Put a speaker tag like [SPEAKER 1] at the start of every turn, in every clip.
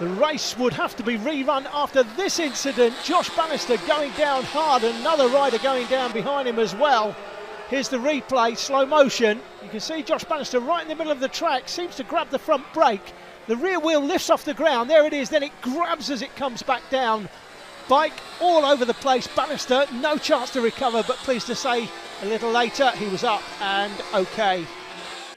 [SPEAKER 1] The race would have to be rerun after this incident. Josh Bannister going down hard, another rider going down behind him as well. Here's the replay, slow motion. You can see Josh Bannister right in the middle of the track, seems to grab the front brake. The rear wheel lifts off the ground, there it is, then it grabs as it comes back down. Bike all over the place, Bannister, no chance to recover, but pleased to say a little later he was up and okay.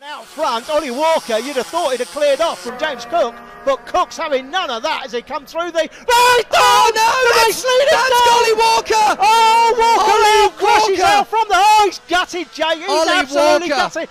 [SPEAKER 1] Out front, Ollie Walker, you'd have thought he'd have cleared off from James Cook, but Cook's having none of that as he comes through the...
[SPEAKER 2] Oh no, that's Ollie Walker!
[SPEAKER 1] Oh, Walker
[SPEAKER 2] Ollie
[SPEAKER 1] crashes
[SPEAKER 2] Walker!
[SPEAKER 1] out from the... Oh, he's gutted, Jay, he's
[SPEAKER 2] Ollie
[SPEAKER 1] absolutely
[SPEAKER 2] Walker.
[SPEAKER 1] gutted.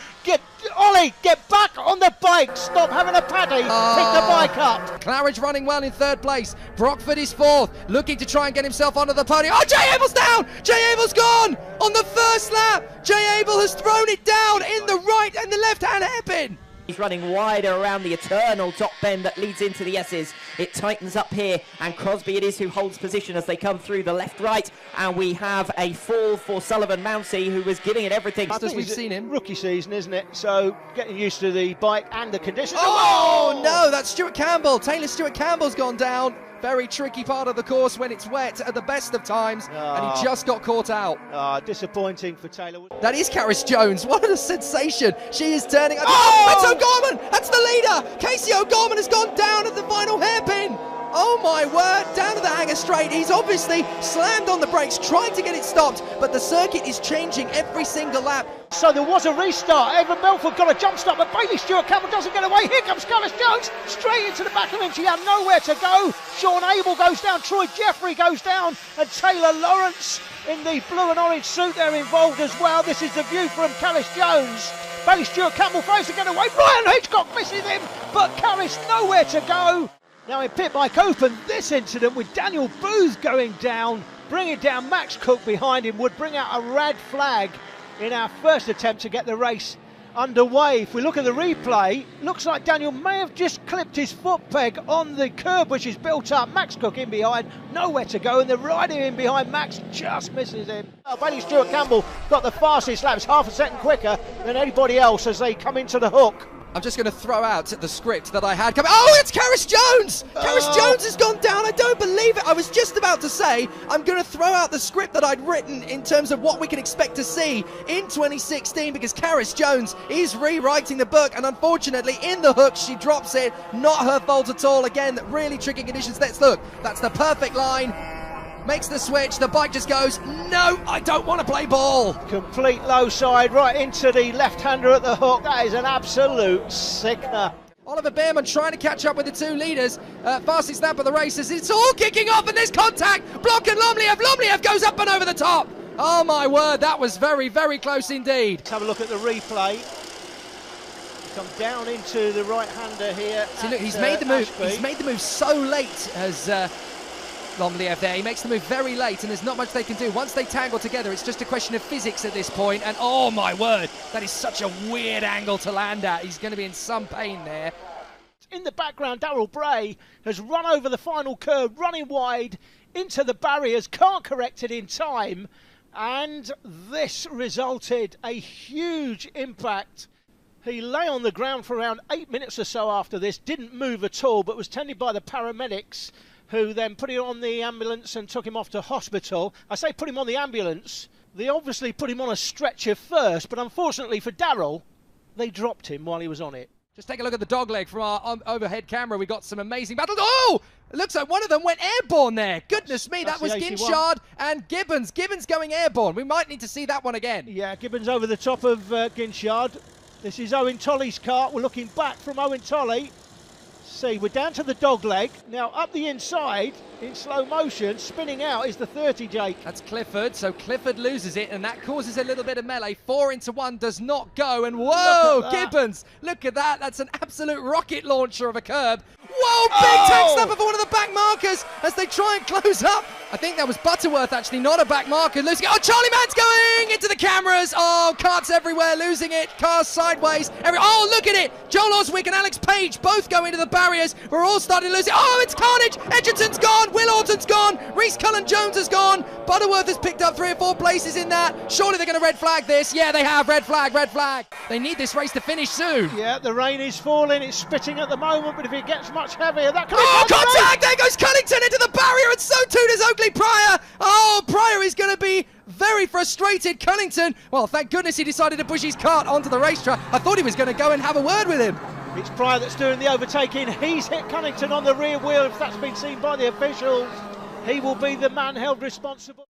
[SPEAKER 1] Ollie, get back on the bike, stop having a paddy, pick the bike up.
[SPEAKER 2] Claridge running well in third place, Brockford is fourth, looking to try and get himself onto the podium. Oh, Jay Abel's down! Jay Abel's gone! On the first lap, Jay Abel has thrown it down in the right and the left-hand hairpin.
[SPEAKER 3] He's running wider around the eternal top bend that leads into the S's. It tightens up here, and Crosby it is who holds position as they come through the left-right, and we have a fall for Sullivan Mounsey, who was giving it everything.
[SPEAKER 2] As we've seen him.
[SPEAKER 1] Rookie season, isn't it? So getting used to the bike and the conditions.
[SPEAKER 2] Oh no, that's Stuart Campbell. Taylor Stuart Campbell's gone down. Very tricky part of the course when it's wet at the best of times, and he just got caught out.
[SPEAKER 1] Disappointing for Taylor.
[SPEAKER 2] That is Karis Jones. What a sensation. She is turning. That's O'Gorman. That's the leader. Casey O'Gorman has gone down at the final hairpin. Oh my word, down to the hanger straight. He's obviously slammed on the brakes, trying to get it stopped, but the circuit is changing every single lap.
[SPEAKER 1] So there was a restart. Evan Melford got a jump start, but Bailey Stewart Campbell doesn't get away. Here comes Karis Jones, straight into the back of him. She had nowhere to go. Sean Abel goes down, Troy Jeffrey goes down, and Taylor Lawrence in the blue and orange suit, they're involved as well. This is the view from Karis Jones. Bailey Stewart Campbell fails to get away. Brian Hitchcock misses him, but Karis nowhere to go. Now in pit bike open, this incident with Daniel Booth going down, bringing down Max Cook behind him, would bring out a red flag in our first attempt to get the race underway. If we look at the replay, looks like Daniel may have just clipped his foot peg on the curb which is built up. Max Cook in behind, nowhere to go, and the rider in behind Max just misses him. Bailey Stewart Campbell got the fastest laps, half a second quicker than anybody else as they come into the hook.
[SPEAKER 2] I'm just going to throw out the script that I had coming. Oh, it's Karis Jones! Karis Jones has gone down. I don't believe it. I was just about to say I'm going to throw out the script that I'd written in terms of what we can expect to see in 2016, because Karis Jones is rewriting the book, and unfortunately in the hook she drops it. Not her fault at all. Again, really tricky conditions. Let's look. That's the perfect line. Makes the switch, the bike just goes, no, I don't want to play ball.
[SPEAKER 1] Complete low side right into the left-hander at the hook. That is an absolute sickener.
[SPEAKER 2] Oliver Behrman trying to catch up with the two leaders. Fastest lap of the race as it's all kicking off, and there's contact. Block and Lomliev. Lomliev goes up and over the top. Oh my word, that was very, very close indeed.
[SPEAKER 1] Let's have a look at the replay. Come down into the right-hander here.
[SPEAKER 2] See, look, he's made the move.
[SPEAKER 1] Ashby.
[SPEAKER 2] He's made the move so late as Lomliev there. He makes the move very late, and there's not much they can do. Once they tangle together, it's just a question of physics at this point, and oh my word, that is such a weird angle to land at. He's going to be in some pain there.
[SPEAKER 1] In the background, Darrell Bray has run over the final curve, running wide into the barriers, can't correct it in time, and this resulted a huge impact. He lay on the ground for around 8 minutes or so after this, didn't move at all, but was tended by the paramedics, who then put him on the ambulance and took him off to hospital. I say put him on the ambulance. They obviously put him on a stretcher first, but unfortunately for Darrell, they dropped him while he was on it.
[SPEAKER 2] Just take a look at the dog leg from our overhead camera. We got some amazing battles. Oh! It looks like one of them went airborne there. Goodness me, that was Ginchard and Gibbons. Gibbons going airborne. We might need to see that one again.
[SPEAKER 1] Yeah, Gibbons over the top of Ginchard. This is Owen Tolley's kart. We're looking back from Owen Tolley. See, we're down to the dog leg. Now up the inside, in slow motion, spinning out is the 30, Jake.
[SPEAKER 2] That's Clifford, so Clifford loses it, and that causes a little bit of melee. 4 into 1 does not go, and whoa, Gibbons, look at that. That's an absolute rocket launcher of a curb. Whoa, big tank snapper for one of the back markers as they try and close up. I think that was Butterworth, actually, not a back marker. Losing it. Oh, Charlie Mann's going into the cameras. Oh, carts everywhere, losing it. Cars sideways. Oh, look at it. Joel Oswick and Alex Page both go into the barriers. We're all starting to lose it. Oh, it's carnage. Edgerton's gone. gone, Will Orton's gone, Reece Cullen-Jones has gone, Butterworth has picked up 3 or 4 places in that. Surely they're going to red flag this. Yeah, they have. Red flag, red flag. They need this race to finish soon.
[SPEAKER 1] Yeah, the rain is falling, it's spitting at the moment, but if it gets much heavier, that could
[SPEAKER 2] Oh,
[SPEAKER 1] be
[SPEAKER 2] contact! There goes Cunnington into the barrier, and so too does Oakley Pryor. Oh, Pryor is going to be very frustrated. Cunnington, well, thank goodness he decided to push his cart onto the racetrack. I thought he was going to go and have a word with him.
[SPEAKER 1] It's Pryor that's doing the overtaking. He's hit Cunnington on the rear wheel. If that's been seen by the officials, he will be the man held responsible.